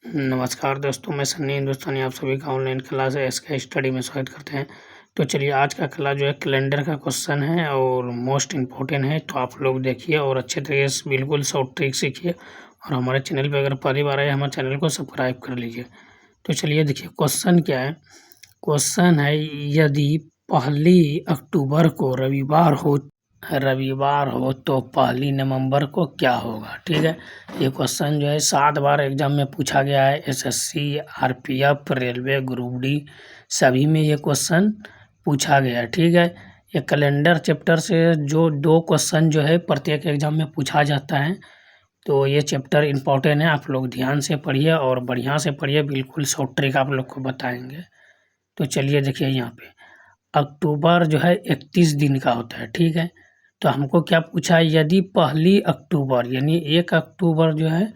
नमस्कार दोस्तों, मैं सन्नी हिंदुस्तानी आप सभी का ऑनलाइन क्लास एसके स्टडी में स्वागत करते हैं। तो चलिए आज का क्लास जो है कैलेंडर का क्वेश्चन है और मोस्ट इम्पोर्टेंट है, तो आप लोग देखिए और अच्छे तरीके से बिल्कुल शॉर्ट ट्रिक सीखिए। और हमारे चैनल पर अगर पहली बार आए हमारे चैनल को सब्सक्राइब कर लीजिए। तो चलिए देखिए क्वेश्चन क्या है। क्वेश्चन है यदि 1 अक्टूबर को रविवार हो तो 1 नवंबर को क्या होगा। ठीक है, ये क्वेश्चन जो है 7 बार एग्जाम में पूछा गया है। SSC, RPF, railway, group D सभी में ये क्वेश्चन पूछा गया है। ठीक है, ये कैलेंडर चैप्टर से जो 2 क्वेश्चन जो है प्रत्येक एग्जाम में पूछा जाता है, तो ये चैप्टर इम्पोर्टेंट है। आप लोग ध्यान से पढ़िए और बढ़िया से पढ़िए, बिल्कुल शॉर्ट ट्रिक आप लोग को बताएंगे। तो चलिए देखिए यहाँ पे अक्टूबर जो है 31 दिन का होता है। ठीक है, तो हमको क्या पूछा है, यदि 1 अक्टूबर यानी 1 अक्टूबर जो है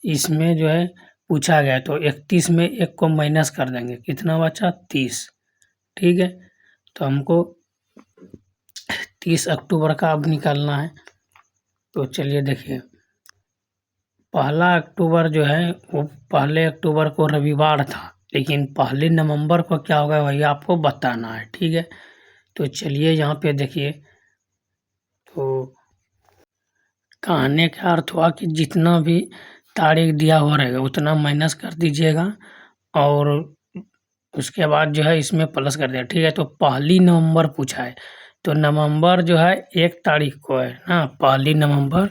इसमें जो है पूछा गया, तो 31 में 1 को माइनस कर देंगे, कितना बचा 30। ठीक है, तो हमको 30 अक्टूबर का अब निकालना है। तो चलिए देखिए 1 अक्टूबर जो है वो 1 अक्टूबर को रविवार था, लेकिन 1 नवंबर को क्या होगा वही आपको बताना है। ठीक है, तो चलिए यहाँ पे देखिए, तो कहने का अर्थ हुआ कि जितना भी तारीख दिया हुआ रहेगा उतना माइनस कर दीजिएगा और उसके बाद जो है इसमें प्लस कर दिया। ठीक है, तो 1 नवंबर पूछा है, तो नवंबर जो है 1 तारीख को है ना, 1 नवंबर।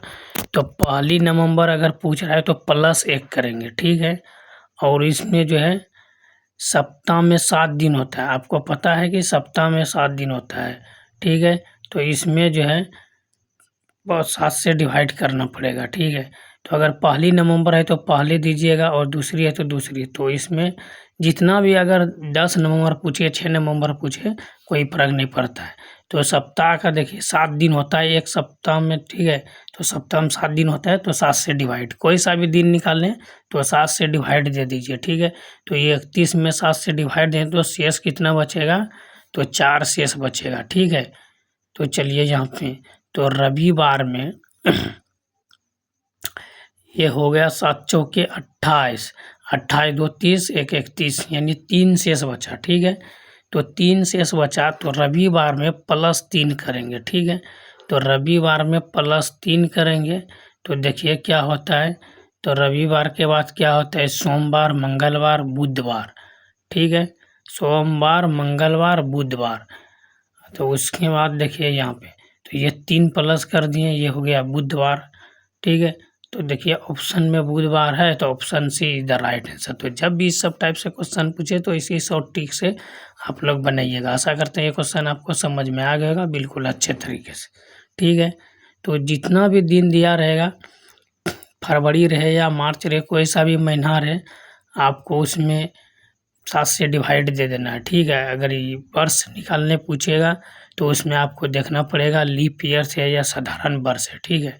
तो 1 नवंबर अगर पूछ रहा है तो +1 करेंगे। ठीक है, और इसमें जो है सप्ताह में 7 दिन होता है, आपको पता है कि सप्ताह में 7 दिन होता है। ठीक है, तो इसमें जो है 7 से डिवाइड करना पड़ेगा। ठीक है, तो अगर 1 नवंबर है तो पहले दीजिएगा और दूसरी है तो दूसरी। तो इसमें जितना भी अगर 10 नवंबर पूछे 6 नवंबर पूछे कोई फर्क नहीं पड़ता है। तो सप्ताह का देखिए 7 दिन होता है एक सप्ताह में। ठीक है, तो सप्ताह में 7 दिन होता है, तो 7 से डिवाइड कोई सा भी दिन निकाल लें तो 7 से डिवाइड दे दीजिए। ठीक है, तो ये 31 में 7 से डिवाइड दें तो शेष कितना बचेगा, तो 4 शेष बचेगा। ठीक है, तो चलिए यहाँ पे तो रविवार में ये हो गया 7 चौके 28, 28 2 30, 1 31 यानी 3 शेष बचा। ठीक है, तो 3 शेष बचा, तो रविवार में +3 करेंगे। ठीक है, तो रविवार में +3 करेंगे तो देखिए क्या होता है। तो रविवार के बाद क्या होता है, सोमवार, मंगलवार, बुधवार। ठीक है, सोमवार, मंगलवार, बुधवार। तो उसके बाद देखिए यहाँ पे तो ये 3 प्लस कर दिए, ये हो गया बुधवार। ठीक है, तो देखिए ऑप्शन में बुधवार है तो option C is the right answer. तो जब भी इस सब टाइप से क्वेश्चन पूछे तो इसी शॉर्ट ट्रिक से आप लोग बनाइएगा। आशा करते हैं ये क्वेश्चन आपको समझ में आ गया होगा बिल्कुल अच्छे तरीके से। ठीक है, तो जितना भी दिन दिया रहेगा, फरवरी रहे या मार्च रहे, कोई सा भी महीना रहे, आपको उसमें 7 से डिवाइड दे देना है। ठीक है, अगर ये वर्ष निकालने पूछेगा तो उसमें आपको देखना पड़ेगा लीप ईयर से या साधारण वर्ष है। ठीक है,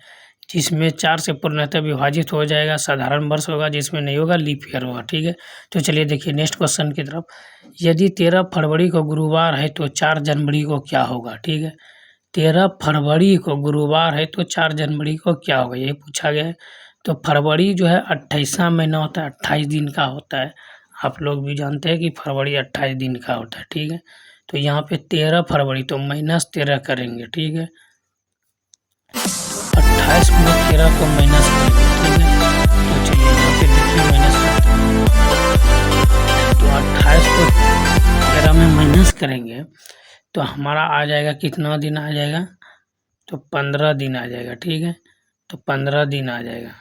जिसमें 4 से पूर्णतः विभाजित हो जाएगा साधारण वर्ष होगा, जिसमें नहीं होगा लीप ईयर होगा। ठीक है, तो चलिए देखिए नेक्स्ट क्वेश्चन की तरफ। यदि 13 फरवरी को गुरुवार है तो 4 जनवरी को क्या होगा। ठीक है, 13 फरवरी को गुरुवार है तो 4 जनवरी को क्या होगा, ये पूछा गया है। तो फरवरी जो है 28वां महीना होता है, 28 दिन का होता है। आप लोग भी जानते हैं कि फरवरी 28 दिन का होता है। ठीक है, तो यहाँ पे 13 फरवरी तो -13 करेंगे। ठीक है, 28 में 13 को माइनस करेंगे। ठीक है, तो चलिए यहाँ पे देखिए माइनस करते हैं, तो 28 को 13 में माइनस करेंगे तो हमारा आ जाएगा, कितना दिन आ जाएगा, तो 15 दिन आ जाएगा। ठीक है, तो 15 दिन आ जाएगा।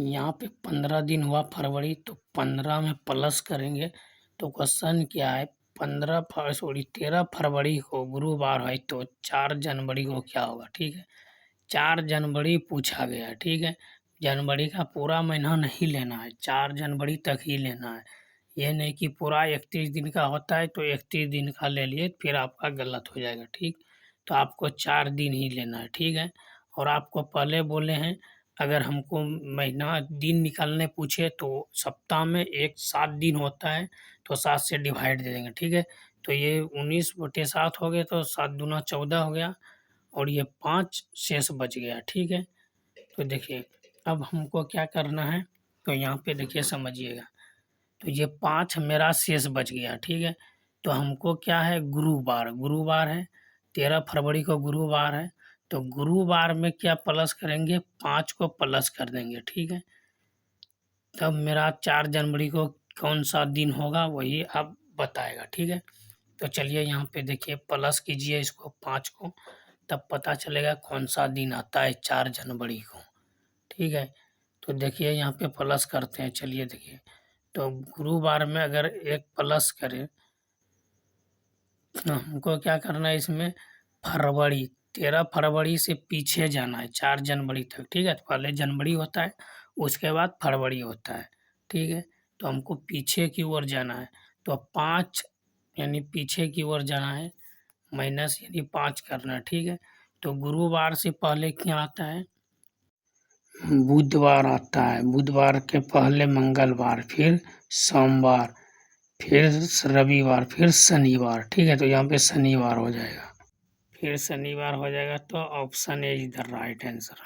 यहाँ पे 15 दिन हुआ फरवरी, तो 15 में प्लस करेंगे। तो क्वेश्चन क्या है, 13 फरवरी को गुरुवार है तो 4 जनवरी को क्या होगा। ठीक है, 4 जनवरी पूछा गया है। ठीक है, जनवरी का पूरा महीना नहीं लेना है, 4 जनवरी तक ही लेना है। ये नहीं कि पूरा 31 दिन का होता है तो 31 दिन का ले लिए फिर आपका गलत हो जाएगा। ठीक, तो आपको 4 दिन ही लेना है। ठीक है, और आपको पहले बोले हैं अगर हमको महीना दिन निकालने पूछे तो सप्ताह में 7 दिन होता है, तो 7 से डिवाइड दे देंगे। ठीक है, तो ये 19/7 हो गए, तो 7 दूना 14 हो गया और ये 5 शेष बच गया। ठीक है, तो देखिए अब हमको क्या करना है, तो यहाँ पे देखिए समझिएगा, तो ये 5 मेरा शेष बच गया। ठीक है, तो हमको क्या है, गुरुवार, गुरुवार है, 13 फरवरी को गुरुवार है, तो गुरुवार में क्या प्लस करेंगे, 5 को प्लस कर देंगे। ठीक है, तब मेरा 4 जनवरी को कौन सा दिन होगा वही आप बताएगा। ठीक है, तो चलिए यहाँ पे देखिए प्लस कीजिए इसको 5 को, तब पता चलेगा कौन सा दिन आता है 4 जनवरी को। ठीक है, तो देखिए यहाँ पे प्लस करते हैं, चलिए देखिए, तो गुरुवार में अगर एक प्लस करें तो हमको क्या करना है इसमें, फरवरी, 13 फरवरी से पीछे जाना है 4 जनवरी तक। ठीक है, तो पहले जनवरी होता है, उसके बाद फरवरी होता है। ठीक है, तो हमको पीछे की ओर जाना है, तो 5 यानी पीछे की ओर जाना है, माइनस यानी 5 करना है। ठीक है, तो गुरुवार से पहले क्या आता है, बुधवार आता है, बुधवार के पहले मंगलवार, फिर सोमवार, फिर रविवार, फिर शनिवार। ठीक है, तो यहाँ पे शनिवार हो जाएगा, फिर शनिवार हो जाएगा, तो option A is the right answer.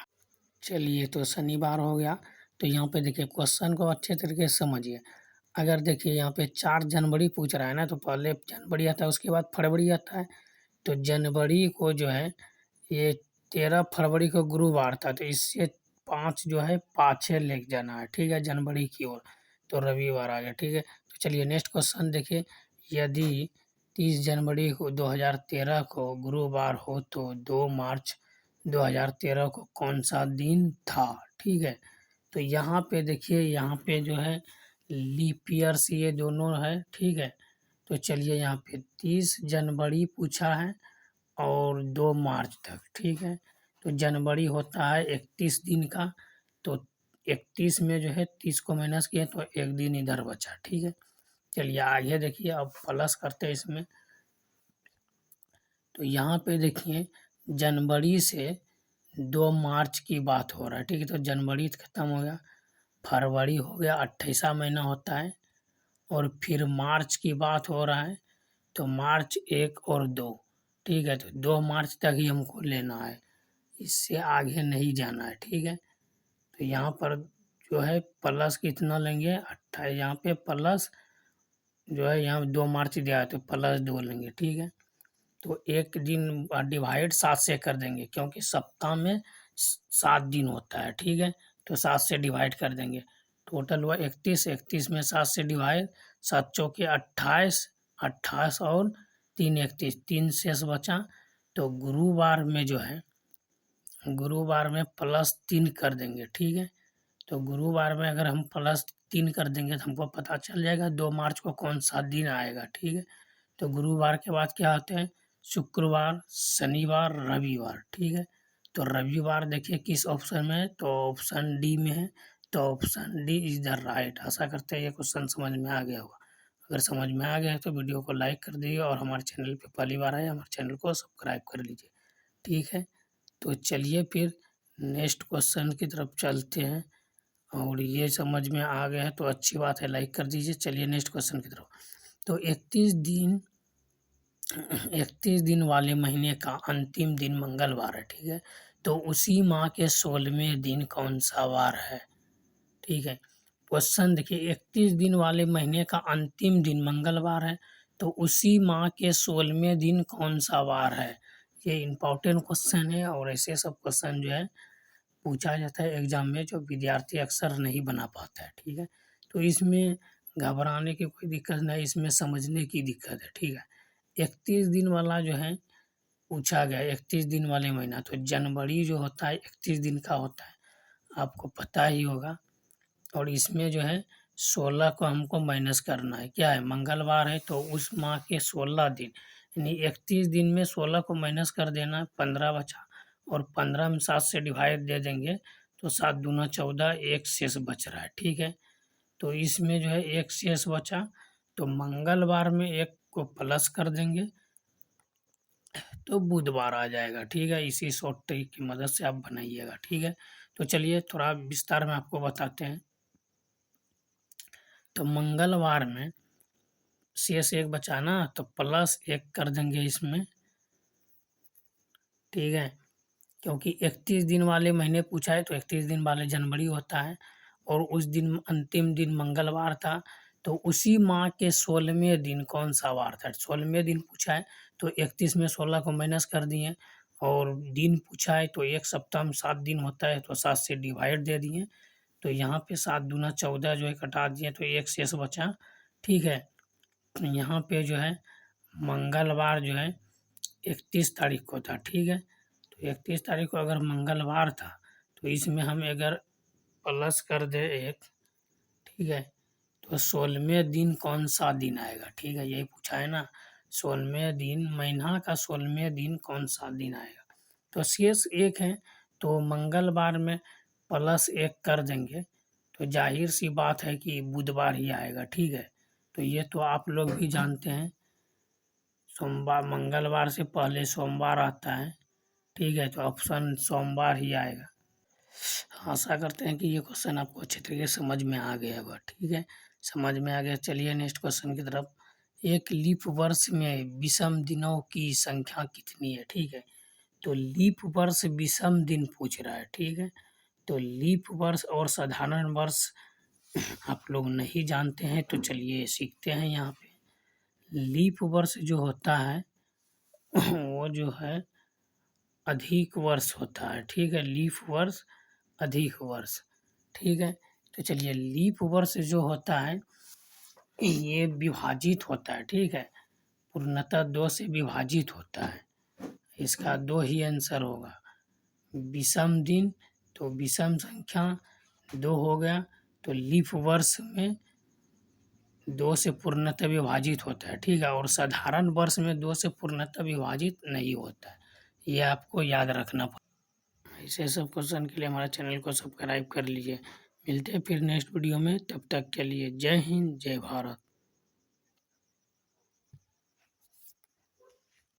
चलिए, तो शनिवार हो गया, तो यहाँ पे देखिए क्वेश्चन को अच्छे तरीके से समझिए। अगर देखिए यहाँ पे 4 जनवरी पूछ रहा है ना, तो पहले जनवरी आता है, उसके बाद फरवरी आता है, तो जनवरी को जो है ये 13 फरवरी को गुरुवार था, तो इससे 5 जो है पाछे लेके जाना है। ठीक है, जनवरी की ओर, तो रविवार आ गया। ठीक है, तो चलिए नेक्स्ट क्वेश्चन देखिए, यदि 30 जनवरी को 2013 को गुरुवार हो तो 2 मार्च 2013 को कौन सा दिन था। ठीक है, तो यहाँ पे देखिए, यहाँ पे जो है लीप ईयर्स ये दोनों है। ठीक है, तो चलिए यहाँ पे 30 जनवरी पूछा है और 2 मार्च तक। ठीक है, तो जनवरी होता है 31 दिन का, तो 31 में जो है 30 को माइनस किए तो एक दिन इधर बचा। ठीक है, चलिए आगे देखिए, अब प्लस करते हैं इसमें, तो यहाँ पे देखिए जनवरी से 2 मार्च की बात हो रहा है। ठीक है, तो जनवरी खत्म हो गया, फरवरी हो गया, 28वां महीना होता है, और फिर मार्च की बात हो रहा है, तो मार्च 1 और 2। ठीक है, तो 2 मार्च तक ही हमको लेना है, इससे आगे नहीं जाना है। ठीक है, तो यहाँ पर जो है प्लस कितना लेंगे, 28, यहाँ पे प्लस जो है यहाँ 2 मार्च दिया है तो +2 लेंगे। ठीक है, तो एक दिन डिवाइड 7 से कर देंगे, क्योंकि सप्ताह में 7 दिन होता है। ठीक है, तो 7 से डिवाइड कर देंगे, टोटल हुआ 31, 31 में 7 से डिवाइड, 7 चौके 28, 28 और 3 31, 3 शेष बचा, तो गुरुवार में जो है, गुरुवार में +3 कर देंगे। ठीक है, तो गुरुवार में अगर हम +3 कर देंगे तो हमको पता चल जाएगा 2 मार्च को कौन सा दिन आएगा। ठीक है, तो गुरुवार के बाद क्या आते हैं, शुक्रवार, शनिवार, रविवार। ठीक है, तो रविवार देखिए किस ऑप्शन में है, तो ऑप्शन डी में है, तो option D is the right. आशा करते हैं ये क्वेश्चन समझ में आ गया होगा। अगर समझ में आ गया है तो वीडियो को लाइक कर दीजिए, और हमारे चैनल पे पहली बार आए हमारे चैनल को सब्सक्राइब कर लीजिए। ठीक है, तो चलिए फिर नेक्स्ट क्वेश्चन की तरफ चलते हैं, और ये समझ में आ गया है तो अच्छी बात है, लाइक कर दीजिए। चलिए नेक्स्ट क्वेश्चन की तरफ, तो 31 दिन वाले महीने का अंतिम दिन मंगलवार है। ठीक है, तो उसी माह के 16वें दिन कौन सा वार है। ठीक है, क्वेश्चन देखिए, 31 दिन वाले महीने का अंतिम दिन मंगलवार है, तो उसी माह के 16वें दिन कौन सा वार है। ये इम्पोर्टेंट क्वेश्चन है, और ऐसे सब क्वेश्चन जो है पूछा जाता है एग्जाम में, जो विद्यार्थी अक्सर नहीं बना पाता है। ठीक है, तो इसमें घबराने की कोई दिक्कत नहीं, इसमें समझने की दिक्कत है। ठीक है, 31 दिन वाला जो है पूछा गया, 31 दिन वाले महीना, तो जनवरी जो होता है 31 दिन का होता है, आपको पता ही होगा। और इसमें जो है 16 को हमको माइनस करना है, क्या है, मंगलवार है, तो उस माह के 16 दिन, यानी 31 दिन में 16 को माइनस कर देना है, 15 बचा, और 15 में 7 से डिवाइड दे देंगे, तो 7 दूना 14, एक शेष बच रहा है। ठीक है, तो इसमें जो है एक शेष बचा, तो मंगलवार में एक को प्लस कर देंगे, तो बुधवार आ जाएगा। ठीक है, इसी शॉर्ट ट्रिक की मदद से आप बनाइएगा। ठीक है, तो चलिए थोड़ा विस्तार में आपको बताते हैं, तो मंगलवार में शेष 1 बचा ना, तो +1 कर देंगे इसमें, ठीक है। क्योंकि 31 दिन वाले महीने पूछा है, तो 31 दिन वाले जनवरी होता है और उस दिन अंतिम दिन मंगलवार था, तो उसी माह के 16वें दिन कौन सा वार था, 16वें दिन पूछा है, तो 31 में 16 को माइनस कर दिए, और दिन पूछा है तो 1 सप्ताह में 7 दिन होता है, तो 7 से डिवाइड दे दिए, तो यहाँ पे 7 दूना 14 जो है कटा दिए, तो 1 शेष बचा, ठीक है। तो यहाँ पे जो है मंगलवार जो है 31 तारीख को था, ठीक है। तो 31 तारीख को अगर मंगलवार था, तो इसमें हम अगर प्लस कर दे 1, ठीक है, तो 16वें दिन कौन सा दिन आएगा, ठीक है, यही पूछा है ना, 16वें दिन, महीना का 16वें दिन कौन सा दिन आएगा, तो शेष 1 है, तो मंगलवार में +1 कर देंगे, तो जाहिर सी बात है कि बुधवार ही आएगा, ठीक है। तो ये तो आप लोग भी जानते हैं, सोमवार, मंगलवार से पहले सोमवार आता है, ठीक है, तो ऑप्शन सोमवार ही आएगा। आशा करते हैं कि ये क्वेश्चन आपको अच्छे तरीके से समझ में आ गया होगा, ठीक है, समझ में आ गया। चलिए नेक्स्ट क्वेश्चन की तरफ। एक लीप वर्ष में विषम दिनों की संख्या कितनी है, ठीक है, तो लीप वर्ष विषम दिन पूछ रहा है, ठीक है। तो लीप वर्ष और साधारण वर्ष आप लोग नहीं जानते हैं, तो चलिए सीखते हैं। यहाँ पे लीप वर्ष जो होता है वो जो है अधिक वर्ष होता है, ठीक है, लीप वर्ष अधिक वर्ष, ठीक है। तो चलिए लीप वर्ष जो होता है ये विभाजित होता है, ठीक है, पूर्णतः 2 से विभाजित होता है, इसका 2 ही आंसर होगा। विषम दिन, तो विषम संख्या 2 हो गया, तो लीप वर्ष में 2 से पूर्णतः विभाजित होता है, ठीक है, और साधारण वर्ष में 2 से पूर्णतः विभाजित नहीं होता है, ये आपको याद रखना पड़ेगा। ऐसे सब क्वेश्चन के लिए हमारे चैनल को सब्सक्राइब कर लीजिए। मिलते हैं फिर नेक्स्ट वीडियो में, तब तक के लिए जय हिंद, जय भारत।